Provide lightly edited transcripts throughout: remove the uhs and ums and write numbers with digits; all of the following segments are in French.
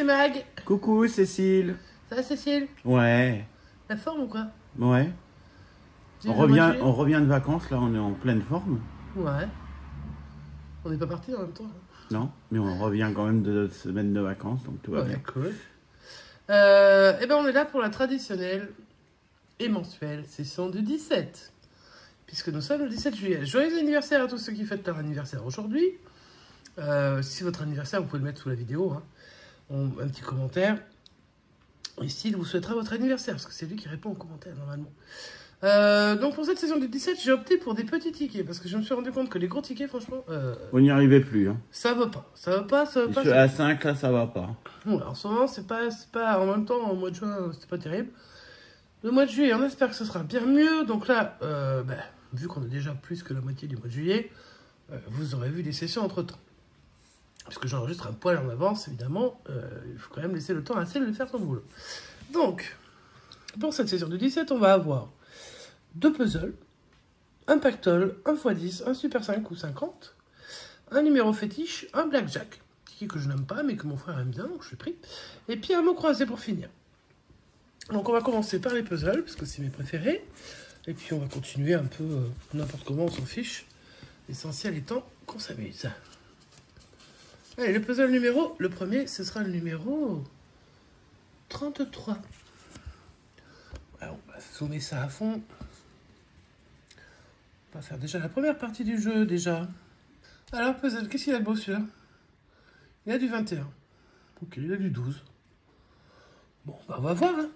c'est Mag. Coucou Cécile. Ça va Cécile? Ouais. La forme ou quoi? Ouais. On revient de vacances, là, on est en pleine forme. Ouais. On n'est pas parti en même temps. Non, mais on revient quand même de notre semaine de vacances, donc tout va bien. Cool. Et ben on est là pour la traditionnelle et mensuelle session du 17. Puisque nous sommes le 17 juillet. Joyeux anniversaire à tous ceux qui fêtent leur anniversaire aujourd'hui. Si c'est votre anniversaire, vous pouvez le mettre sous la vidéo. Hein. Un petit commentaire. Et s'il vous souhaitera votre anniversaire, parce que c'est lui qui répond aux commentaires normalement. Donc pour cette saison du 17, j'ai opté pour des petits tickets, parce que je me suis rendu compte que les gros tickets, franchement... on n'y arrivait plus. Hein. Ça va pas, ça va pas, ça va pas. À 5, là, ça va pas. Bon, en ce moment, c'est pas... En même temps, au mois de juin, c'était pas terrible. Le mois de juillet, on espère que ce sera bien mieux. Donc là, vu qu'on a déjà plus que la moitié du mois de juillet, vous aurez vu des sessions entre-temps. Parce que j'enregistre un poil en avance, évidemment. Il faut quand même laisser le temps à Celle de faire son boulot. Donc, pour cette session du 17, on va avoir 2 puzzles, un pactole, un x10, un super 5 ou 50, un numéro fétiche, un blackjack, que je n'aime pas, mais que mon frère aime bien, donc je suis pris, et puis un mot croisé pour finir. Donc on va commencer par les puzzles, parce que c'est mes préférés, et puis on va continuer un peu n'importe comment, on s'en fiche. L'essentiel étant qu'on s'amuse. Allez, le puzzle le premier, ce sera le numéro 33. Alors, on va zoomer ça à fond. On va faire déjà la première partie du jeu, déjà. Alors, puzzle, qu'est-ce qu'il a de beau, celui-là? Il a du 21. Ok, il a du 12. Bon, bah, on va voir, hein.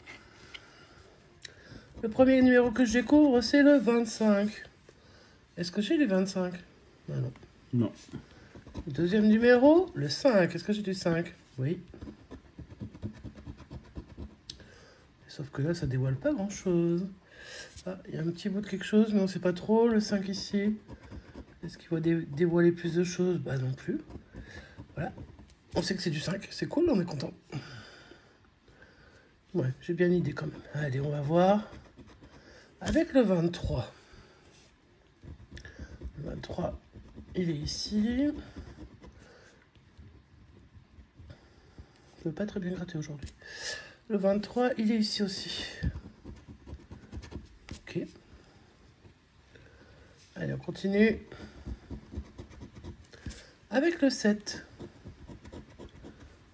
Le premier numéro que je découvre, c'est le 25. Est-ce que j'ai le 25? Ah non. Non. Le deuxième numéro, le 5. Est-ce que j'ai du 5? Oui. Sauf que là, ça dévoile pas grand-chose. Ah, il y a un petit bout de quelque chose, mais on sait pas trop. Le 5 ici. Est-ce qu'il va dévoiler plus de choses? Bah non plus. Voilà. On sait que c'est du 5. C'est cool, on est content. Ouais, j'ai bien une idée quand même. Allez, on va voir. Avec le 23. Le 23, il est ici. Je ne peux pas très bien gratter aujourd'hui. Le 23, il est ici aussi. Ok. Allez, on continue. Avec le 7.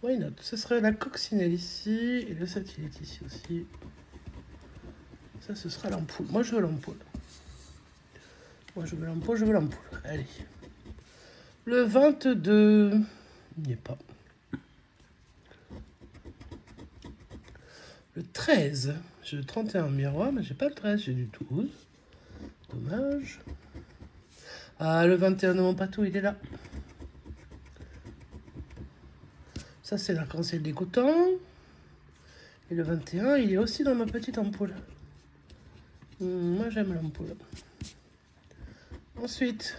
Why not? Ce serait la coccinelle ici. Et le 7, il est ici aussi. Ça, ce sera l'ampoule. Moi, je veux l'ampoule. Moi, je veux l'ampoule, je veux l'ampoule. Allez. Le 22. Il n'y est pas. Le 13. J'ai le 31 miroir, mais j'ai pas le 13, j'ai du 12. Dommage. Ah, le 21 de mon patou, il est là. Ça, c'est l'arc-en-ciel dégoûtant. Et le 21, il est aussi dans ma petite ampoule. Moi, j'aime l'ampoule. Ensuite.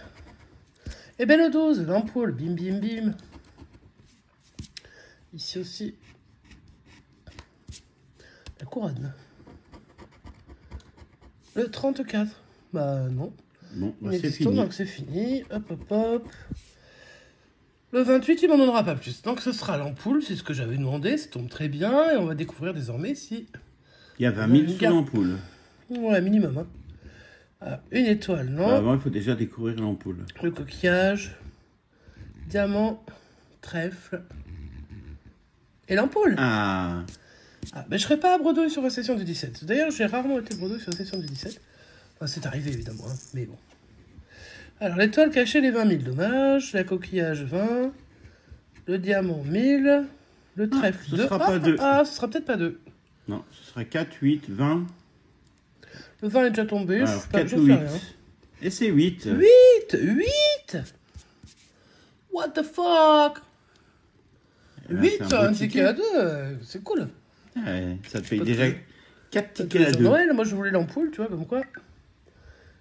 Et bien le 12, l'ampoule. Bim, bim, bim. Ici aussi. La couronne. Le 34. Bah non. Bon, bah, c'est Inexistant, fini. donc c'est fini. Hop, hop, hop. Le 28, il m'en donnera pas plus. Donc ce sera l'ampoule, c'est ce que j'avais demandé. Ça tombe très bien. Et on va découvrir désormais si... Il y a 20 000 sous l'ampoule. Ouais, minimum. Hein. Ah, une étoile, non. Bah, avant, il faut déjà découvrir l'ampoule. Le coquillage. Diamant. Trèfle. Et l'ampoule. Ah. Ah, ben je serai pas à bredouille sur la session du 17. D'ailleurs, j'ai rarement été bredouille sur la session du 17. Enfin, c'est arrivé, évidemment, hein, mais bon. Alors, l'étoile cachée, les 20 000, dommage. La coquillage, 20. Le diamant, 1000. Le trèfle, 2. Ce sera pas 2. Ah, ce sera peut-être pas 2. Non, ce serait 4, 8, 20. Le 20 est déjà tombé, Alors, je 4 sais ou 8. rien. Et c'est 8. 8. What the fuck? Eh ben, 8, c'est sur un un beau ticket à 2, c'est cool. Ouais, ça te paye Pas déjà de- 4 Peut-être tickets à sur 2. Noël, moi je voulais l'ampoule, tu vois, comme quoi.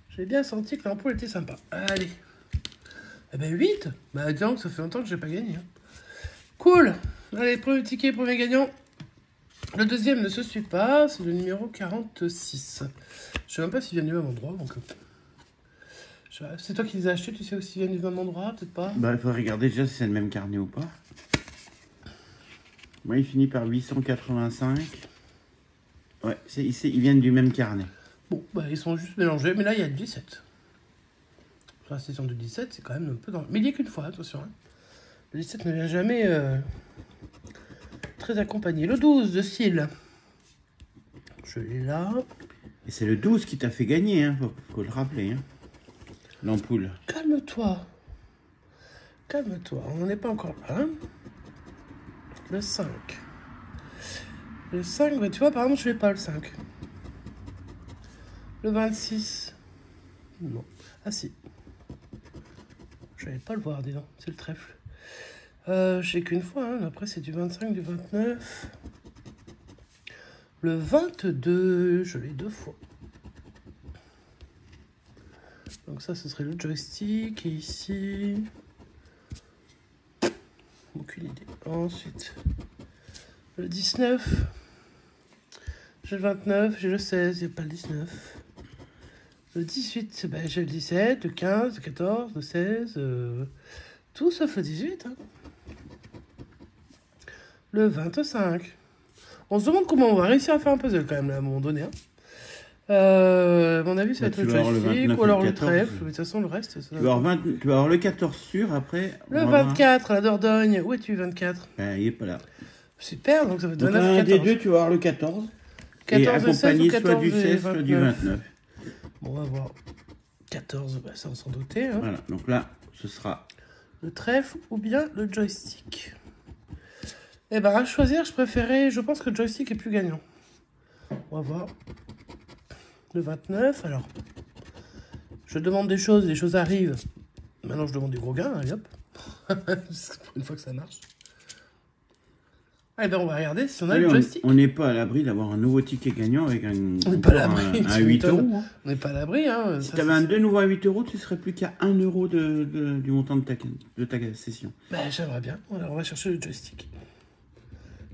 J'ai bien senti que l'ampoule était sympa. Allez. Eh ben 8. Bah disons que ça fait longtemps que j'ai pas gagné. Hein. Cool. Allez, premier ticket, premier gagnant. Le deuxième ne se suit pas, c'est le numéro 46. Je sais même pas s'il vient du même endroit, donc... C'est toi qui les as achetés, tu sais aussi s'ils viennent du même endroit, peut-être pas? Bah, il faut regarder déjà si c'est le même carnet ou pas. Moi, il finit par 885. Ouais, ils viennent du même carnet. Bon, bah, ils sont juste mélangés, mais là, il y a le 17. La session du 17, c'est quand même un peu dans... Mais il n'y a qu'une fois, attention. Hein. Le 17 ne vient jamais très accompagné. Le 12 de Syl. Je l'ai là. Et c'est le 12 qui t'a fait gagner, hein, faut le rappeler. Hein. L'ampoule. Calme-toi. Calme-toi, on n'en est pas encore là. Hein. Le 5. Le 5, bah, tu vois, par exemple, je ne l'ai pas le 5. Le 26. Non. Ah si. Je n'allais pas le voir, dis donc. C'est le trèfle. J'ai qu'une fois, hein. Après c'est du 25, du 29. Le 22, je l'ai 2 fois. Donc ça, ce serait le joystick. Et ici... Aucune idée. Ensuite, le 19. J'ai le 29, j'ai le 16, il n'y a pas le 19. Le 18, ben, j'ai le 17, le 15, le 14, le 16. Tout sauf le 18. Hein. Le 25. On se demande comment on va réussir à faire un puzzle quand même là, à un moment donné. Hein. À mon avis, ça va être le joystick ou alors le trèfle. De toute façon, le reste... Tu vas avoir le 14 sûr, après... Le 24, la Dordogne. Où es-tu, 24 ben, il n'est pas là. Super, donc ça va te donner un des deux, tu vas avoir le 14. 14 et accompagné 16, soit du 16, soit du 29. Bon, on va voir. 14, bah, ça on s'en doutait. Hein. Voilà, donc là, ce sera... le trèfle ou bien le joystick. Eh ben, à choisir, je pense que le joystick est plus gagnant. On va voir. Le 29, alors. Je demande des choses, les choses arrivent. Maintenant, je demande des gros gains, allez hop. Pour une fois que ça marche. Eh ben, on va regarder si on a le joystick. On n'est pas à l'abri d'avoir un nouveau ticket gagnant avec un 8 euros. On n'est pas à l'abri. Hein. Si tu avais un de nouveau à 8 euros, tu serais plus qu'à 1 euro du montant de ta session. Ben, j'aimerais bien. Alors, on va chercher le joystick.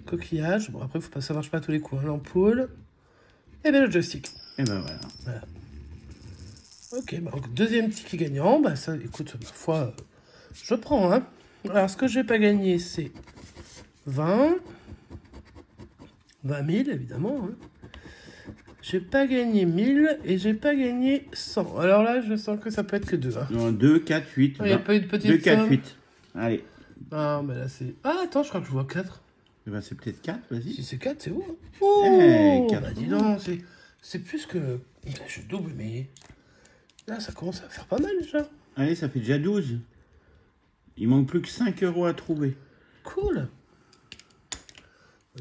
Coquillage. Bon, après, ça marche pas à tous les coups. Hein. L'ampoule. Et bien, le joystick. Et ben voilà. Ok, bah, donc deuxième ticket gagnant. Bah, ça, écoute, ma foi, je prends. Hein. Alors, ce que je n'ai pas gagné, c'est 20 000, évidemment. Hein. J'ai pas gagné 1000 et j'ai pas gagné 100. Alors là, je sens que ça peut être que 2. Hein. Non, 2, 4, 8. Il n'y a pas eu de petite 2, 4, 8. Allez. Ah, mais là, c'est... Ah, attends, je crois que je vois 4. Eh ben, c'est peut-être 4, vas-y. Si c'est 4, c'est où hein. Oh, hey, 4. Bah dis donc, c'est plus que... Je double, mais... Là, ça commence à faire pas mal, déjà. Allez, ça fait déjà 12. Il manque plus que 5 euros à trouver. Cool.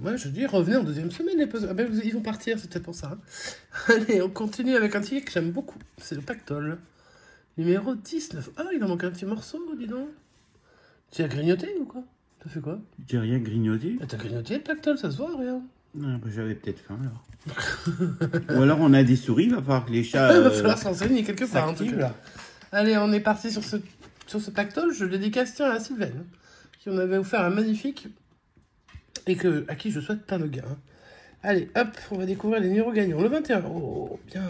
Moi, je dis, revenez en deuxième semaine, les puzzles. Ah ben, ils vont partir, c'est peut-être pour ça. Hein. Allez, on continue avec un ticket que j'aime beaucoup. C'est le pactole. Numéro 19. Ah, il en manque un petit morceau, dis donc. Tu as grignoté ou quoi? T'as fait quoi? J'ai rien grignoté. Ah, t'as grignoté le pactole, ça se voit, rien. Ah, bah, j'avais peut-être faim, alors. Ou alors, on a des souris, il va falloir que les chats... Il va falloir s'enseigner quelque part, en tout cas. Là. Allez, on est parti sur ce pactole. Je le dédicace tiens, à Sylvaine, qui en avait offert un magnifique... et à qui je souhaite plein de gains. Hein. Allez, hop, on va découvrir les numéros gagnants. Le 21, oh, bien.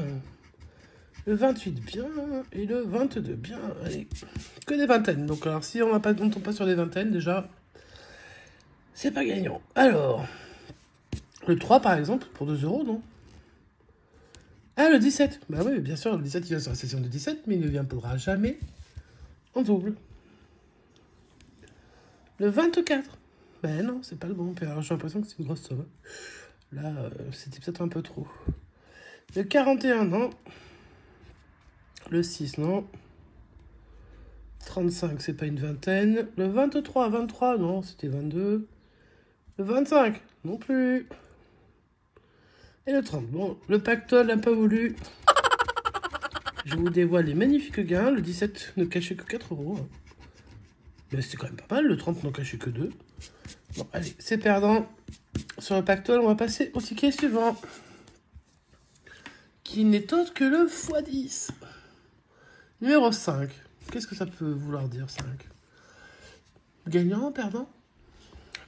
Le 28, bien. Et le 22, bien. Allez, que des vingtaines. Donc, alors, si on ne tombe pas sur des vingtaines, déjà, c'est pas gagnant. Alors, le 3, par exemple, pour 2 euros, non? Ah, le 17. Bah oui, bien sûr, le 17, il vient sur la session de 17, mais il ne viendra jamais en double. Le 24. Ben non, c'est pas le bon. Alors, j'ai l'impression que c'est une grosse somme. Là, c'était peut-être un peu trop. Le 41, non. Le 6, non. 35, c'est pas une vingtaine. Le 23, 23, non, c'était 22. Le 25, non plus. Et le 30, bon, le pactole n'a pas voulu. Je vous dévoile les magnifiques gains. Le 17 ne cachait que 4 euros. Hein. Mais c'était quand même pas mal. Le 30 n'en cachait que 2. Bon, allez, c'est perdant. Sur le pactole, on va passer au ticket suivant. Qui n'est autre que le x10. Numéro 5. Qu'est-ce que ça peut vouloir dire, 5? Gagnant, perdant?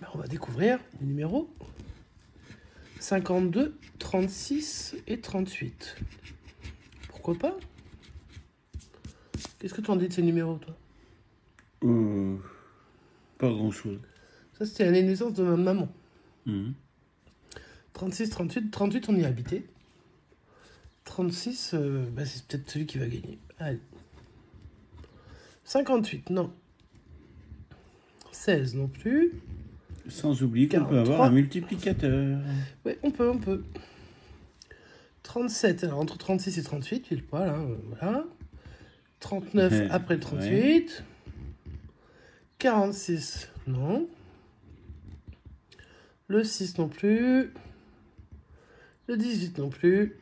Ben, on va découvrir les numéros. 52, 36 et 38. Pourquoi pas? Qu'est-ce que tu en dis de ces numéros, toi? Pas grand-chose. Ça, c'était l'année de naissance de ma maman. 36, 38. 38, on y est habité. 36, bah, c'est peut-être celui qui va gagner. Allez. 58, non. 16 non plus. Sans oublier qu'on peut avoir un multiplicateur. Oui, on peut. 37, alors entre 36 et 38, pile poil, hein, voilà. 39 après le 38. Ouais. 46, non. Le 6 non plus. Le 18 non plus.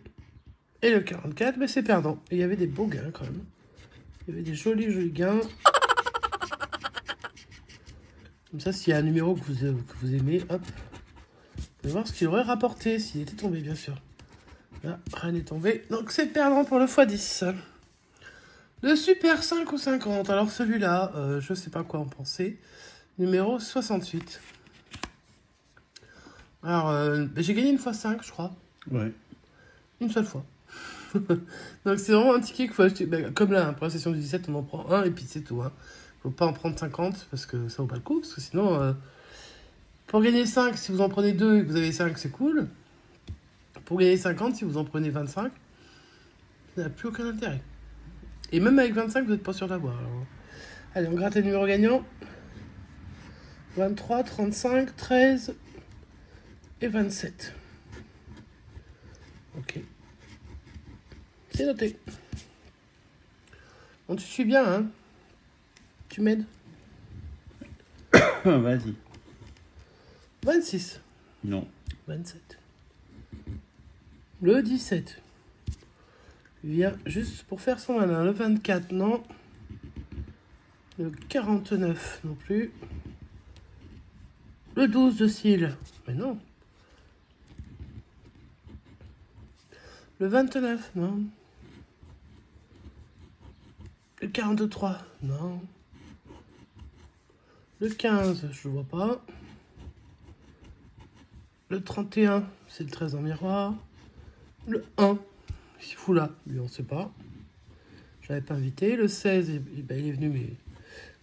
Et le 44, mais c'est perdant. Et il y avait des beaux gains quand même. Il y avait des jolis gains. Comme ça, s'il y a un numéro que vous aimez, hop. Vous allez voir ce qu'il aurait rapporté s'il était tombé, bien sûr. Là, rien n'est tombé. Donc c'est perdant pour le x10. Le super 5 ou 50. Alors celui-là, je ne sais pas quoi en penser. Numéro 68. Alors, j'ai gagné une fois 5, je crois. Ouais. Une seule fois. Donc c'est vraiment un ticket qu'il faut acheter. Ben, comme là, pour la session du 17, on en prend un et puis c'est tout. Hein. Faut pas en prendre 50 parce que ça vaut pas le coup. Parce que sinon, pour gagner 5, si vous en prenez 2 et que vous avez 5, c'est cool. Pour gagner 50, si vous en prenez 25, ça n'a plus aucun intérêt. Et même avec 25, vous n'êtes pas sûr d'avoir. Alors... Allez, on gratte les numéros gagnants. 23, 35, 13 et 27. Ok. C'est noté. Bon, tu suis bien, hein? Tu m'aides? Vas-y. 26. Non. 27. Le 17. Il vient juste pour faire son malin. Le 24, non. Le 49, non plus. Le 12 de cils. Mais non. Le 29, non. Le 43, non. Le 15, je ne vois pas. Le 31, c'est le 13 en miroir. Le 1, c'est fou là, lui on ne sait pas. Je l'avais pas invité. Le 16, ben, il est venu, mais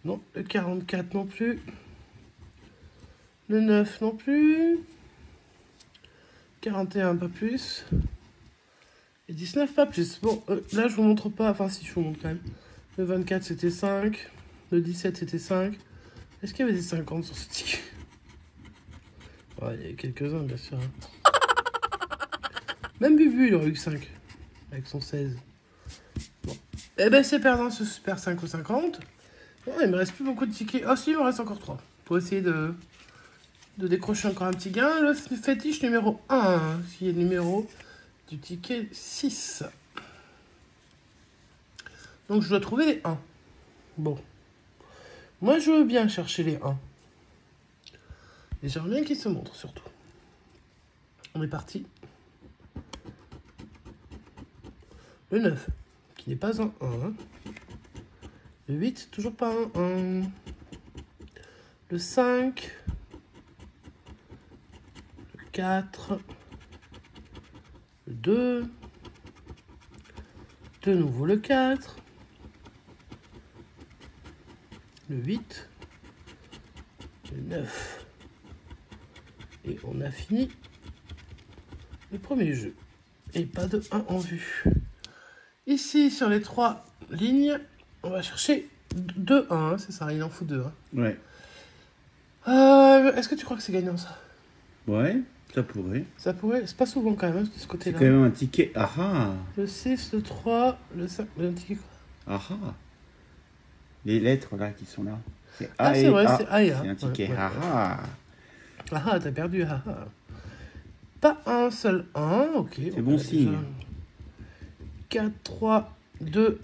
non. Le 44 non plus. Le 9 non plus. 41 pas plus. Et 19 pas plus. Bon, là je vous montre pas, enfin si je vous montre quand même. Le 24 c'était 5. Le 17 c'était 5. Est-ce qu'il y avait des 50 sur ce ticket? Ouais, il y avait quelques-uns bien sûr. Hein. Même Bubu il aurait eu 5. Avec son 16. Bon. Eh ben c'est perdant ce super 5 ou 50. Bon, il me reste plus beaucoup de tickets. Oh si, il me reste encore 3. Pour essayer de décrocher encore un petit gain. Le fétiche numéro 1. Qui est le numéro du ticket 6. Donc je dois trouver les 1. Bon. Moi je veux bien chercher les 1. Et j'aimerais bien qu'ils se montrent surtout. On est parti. Le 9, qui n'est pas un 1. Le 8, toujours pas un 1. Le 5. Le 4. Le 2. De nouveau le 4. Le 8. Le 9. Et on a fini le premier jeu. Et pas de 1 en vue. Ici, sur les 3 lignes, on va chercher 2 1, hein, c'est ça, il en faut 2. Hein. Ouais. Est-ce que tu crois que c'est gagnant, ça? Ouais, ça pourrait. Ça pourrait, c'est pas souvent quand même, de ce côté-là. C'est quand même un ticket aha. Le 6, le 3, le 5, le ticket quoi? Aha. Les lettres là qui sont là. C'est A c'est vrai, c'est A et A. C'est un ticket aha. Ah, t'as perdu, haha. Pas un seul 1, ok. C'est bon signe. 4, 3, 2,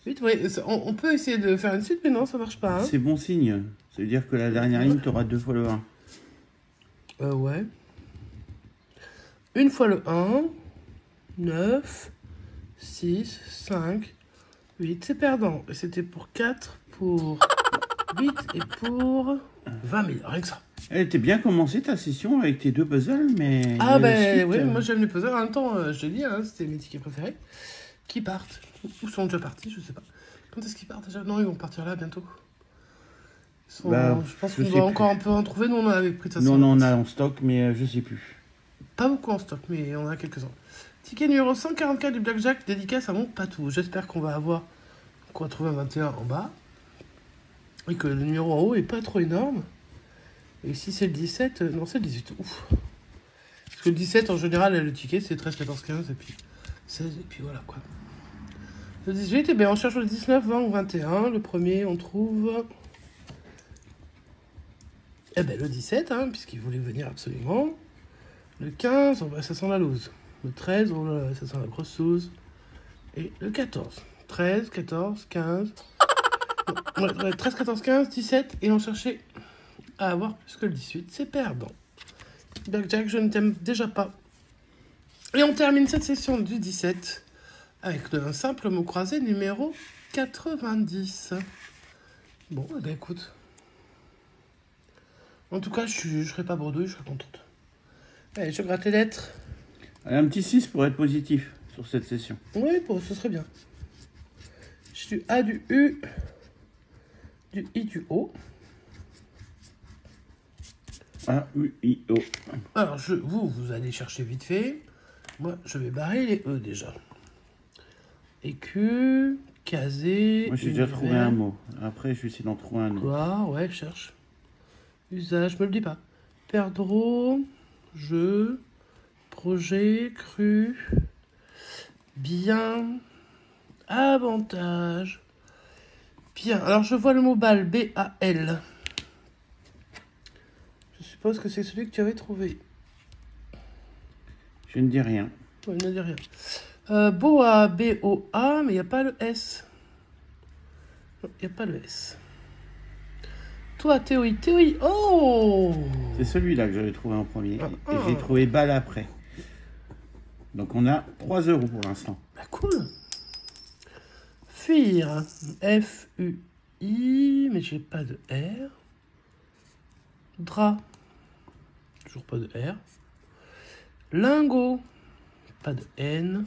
8, oui, on peut essayer de faire une suite, mais non, ça marche pas. Hein. C'est bon signe. Ça veut dire que la dernière ligne, tu auras 2 fois le 1. Ouais. Une fois le 1, 9, 6, 5, 8, c'est perdant. Et c'était pour 4, pour 8 et pour 20 000, rien que ça. Elle était bien commencée ta session avec tes 2 puzzles, mais... Ah ben oui, moi j'aime les puzzles. En même temps, je l'ai dit, hein, c'était mes tickets préférés. Qui partent. Ou sont déjà partis, je sais pas. Quand est-ce qu'ils partent déjà? Non, ils vont partir là bientôt. Je pense qu'on doit encore un peu en trouver. Nous, on en avait pris de toute façon. Non, on a en stock, mais je sais plus. Pas beaucoup en stock, mais on a quelques-uns. Ticket numéro 144 du Blackjack, dédicace à mon patou. J'espère qu'on va trouver un 21 en bas. Et que le numéro en haut est pas trop énorme. Et si c'est le 17, non, c'est le 18. Ouf. Parce que le 17, en général, le ticket, c'est 13, 14, 15, et puis 16, et puis voilà, quoi. Le 18, eh bien, on cherche le 19, 20 ou 21. Le premier, on trouve... Eh ben, le 17, hein, puisqu'il voulait venir absolument. Le 15, ça sent la loose. Le 13, ça sent la grosse loose. Et le 14. 13, 14, 15... Ouais, 13, 14, 15, 17, et on cherchait à avoir plus que le 18, c'est perdant. Blackjack, je ne t'aime déjà pas. Et on termine cette session du 17 avec un simple mot croisé numéro 90. Bon, eh ben écoute. En tout cas, je serai pas bredouille, je serai contente. Allez, je gratte les lettres. Allez, un petit 6 pour être positif sur cette session. Oui, ce serait bien. J'ai du A, du U, du I, du O. A, U, I, O. Alors, vous allez chercher vite fait. Moi, je vais barrer les E déjà. Écu, casé. Moi, j'ai déjà trouvé un mot. Après, je vais essayer d'en trouver un autre. Quoi? Ouais, cherche. Usage, me le dis pas. Perdreau, jeu, projet, cru, bien, avantage. Bien, alors je vois le mot balle, B-A-L. Je suppose que c'est celui que tu avais trouvé. Je ne dis rien. Ouais, ne dis rien. Boa, B-O-A, mais il n'y a pas le S. Non, il n'y a pas le S. Toi, Théoï, oh! C'est celui-là que j'avais trouvé en premier. Et j'ai trouvé balle après. Donc on a 3 € pour l'instant. Bah cool. Fuir, F-U-I, mais j'ai pas de R. Drap, toujours pas de R. Lingot, pas de N.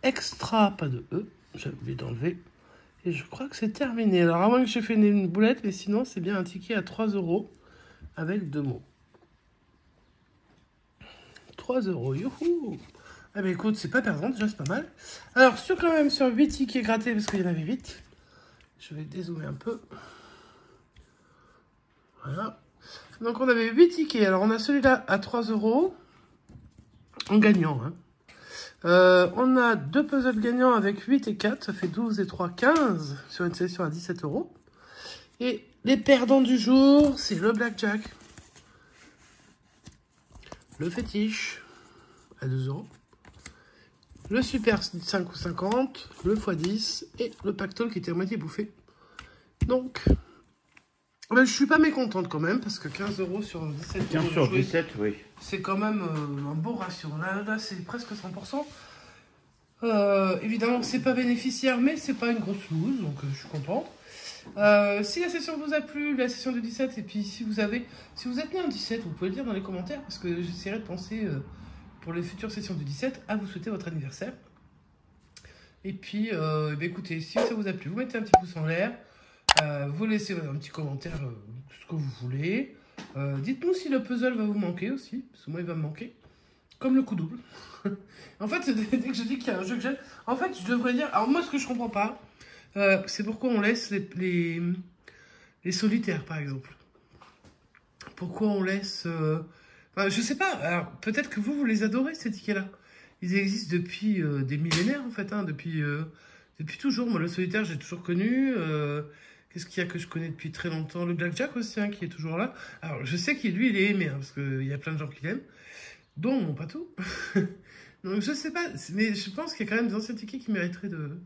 Extra, pas de E, j'avais oublié d'enlever. Et je crois que c'est terminé. Alors à moins que j'ai fait une boulette, mais sinon c'est bien un ticket à 3 € avec 2 mots. 3 €, youhou! Ah bah écoute, c'est pas perdant, déjà c'est pas mal. Alors sur 8 tickets grattés, parce qu'il y en avait 8. Je vais dézoomer un peu. Voilà. Donc on avait 8 tickets. Alors on a celui-là à 3 € en gagnant. Hein. On a 2 puzzles gagnants avec 8 et 4. Ça fait 12 et 3, 15 sur une session à 17 €. Et les perdants du jour, c'est le Blackjack. Le fétiche à 2 €. Le super 5 ou 50, le x10 et le pactole qui était à moitié bouffé. Donc, ben, je suis pas mécontente quand même, parce que 15 € sur 17 €. 15 sur 17, oui. C'est quand même un beau ratio. Là c'est presque 100%. Évidemment, c'est pas bénéficiaire, mais c'est pas une grosse loose, donc je suis contente. Si la session vous a plu, la session de 17, et puis si vous êtes né en 17, vous pouvez le dire dans les commentaires, parce que j'essaierai de penser... pour les futures sessions du 17, à vous souhaiter votre anniversaire. Et puis, écoutez, si ça vous a plu, vous mettez un petit pouce en l'air, vous laissez un petit commentaire, ce que vous voulez. Dites-nous si le puzzle va vous manquer aussi, parce que moi il va me manquer, comme le coup double. En fait, dès que je dis qu'il y a un jeu que j'aime, en fait, je devrais dire, alors moi ce que je comprends pas, c'est pourquoi on laisse les solitaires, par exemple. Pourquoi on laisse... Enfin, je sais pas, alors peut-être que vous les adorez ces tickets-là. Ils existent depuis des millénaires en fait, hein, depuis toujours. Moi le solitaire j'ai toujours connu. Qu'est-ce qu'il y a que je connais depuis très longtemps? Le Blackjack aussi, hein, qui est toujours là. Alors je sais qu'il lui il est aimé, hein, parce qu'il y a plein de gens qui l'aiment, dont mon patou. Donc je sais pas, mais je pense qu'il y a quand même des anciens tickets qui mériteraient de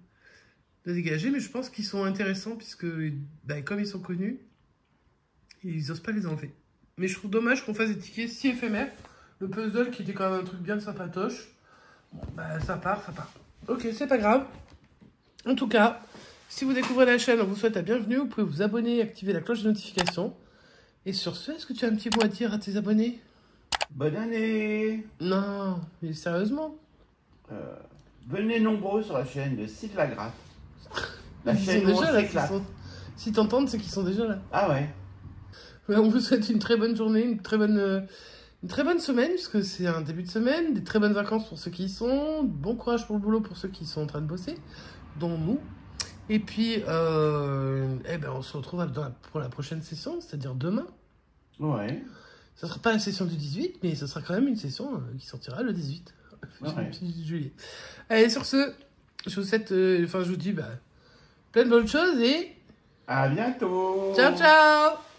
dégager, mais je pense qu'ils sont intéressants puisque bah, comme ils sont connus, ils n'osent pas les enlever. Mais je trouve dommage qu'on fasse des tickets si éphémères. Le puzzle qui était quand même un truc bien sympatoche. Bon, bah ça part. Ok, c'est pas grave. En tout cas, si vous découvrez la chaîne, on vous souhaite la bienvenue. Vous pouvez vous abonner et activer la cloche de notification. Et sur ce, est-ce que tu as un petit mot à dire à tes abonnés? Bonne année! Non, mais sérieusement? Venez nombreux sur la chaîne de Site la Gratte. La Ils chaîne sont où on déjà là, s'éclate. Si t'entendent, c'est qu'ils sont déjà là. Ah ouais. On vous souhaite une très bonne journée, une très bonne semaine, puisque c'est un début de semaine, des très bonnes vacances pour ceux qui y sont, bon courage pour le boulot pour ceux qui sont en train de bosser, dont nous. Et puis, on se retrouve pour la prochaine session, c'est-à-dire demain. Ouais. Ça sera pas la session du 18, mais ce sera quand même une session qui sortira le 18 juillet. Allez, sur ce, je vous souhaite, je vous dis plein de bonnes choses et... À bientôt. Ciao, ciao.